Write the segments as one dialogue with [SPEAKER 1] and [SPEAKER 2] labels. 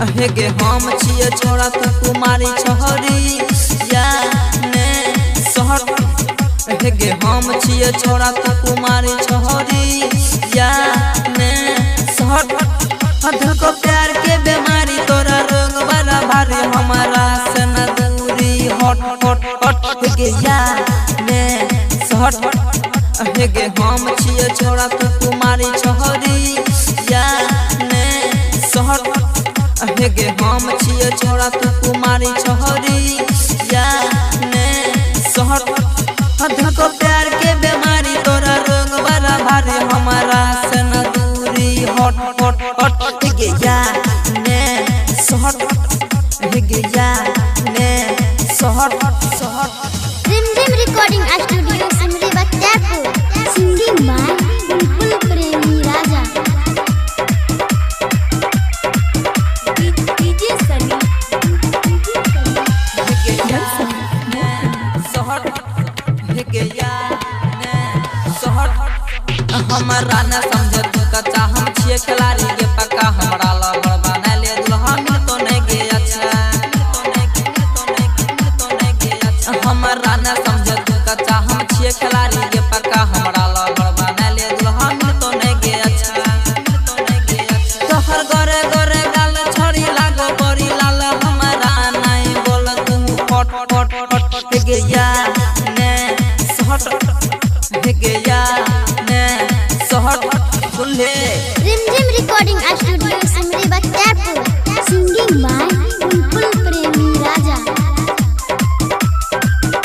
[SPEAKER 1] हे गे हम छिए छोड़ा तो कुमारी छोरी या ने सहट हे गे हम छिए छोड़ा तो कुमारी छोरी या ने सहट देखो प्यार के बीमारी तोरा रोग बड़ा भारी हमारा से न दूरी हट हट हट हे गे या ने सहट हे गे हम छिए छोड़ा तो कुमारी छोरी या ने सहट हे गे हम छिए छोड़ा तो कुमारी छोरी या ने सहट देखो प्यार के बीमारी तोरा रोग बड़ा भारी हमारा से न दूरी हट हट हट हे गे या ने सहट हे गे या ने सहट सहट
[SPEAKER 2] Rimjhim recording studio Simri Bakhtiyarpur singing by Bulbul Premi Raja DJ सनी
[SPEAKER 1] हमारा न समझ तू कच्चा हम छिए खिलाड़ी के पक्का हमरा लवर बना ले दुल्हन तो नहीं गे अच्छा हमारा न समझ तू कच्चा हम छिए खिलाड़ी के पक्का हमरा लवर बना ले दुल्हन तो नहीं गे अच्छा तोहर गोरे गोरे गाल छड़ी लागो बड़ी लाल हमारा नहीं बोल तू फट फट फट हे गे या ने सहट हे गे या
[SPEAKER 2] Rimjhim recording studio Simri Bakhtiyarpur singing by Bulbul Premi Raja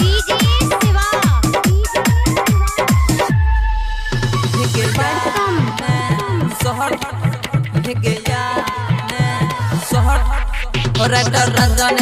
[SPEAKER 2] DJ Shiva
[SPEAKER 1] writer Ranjan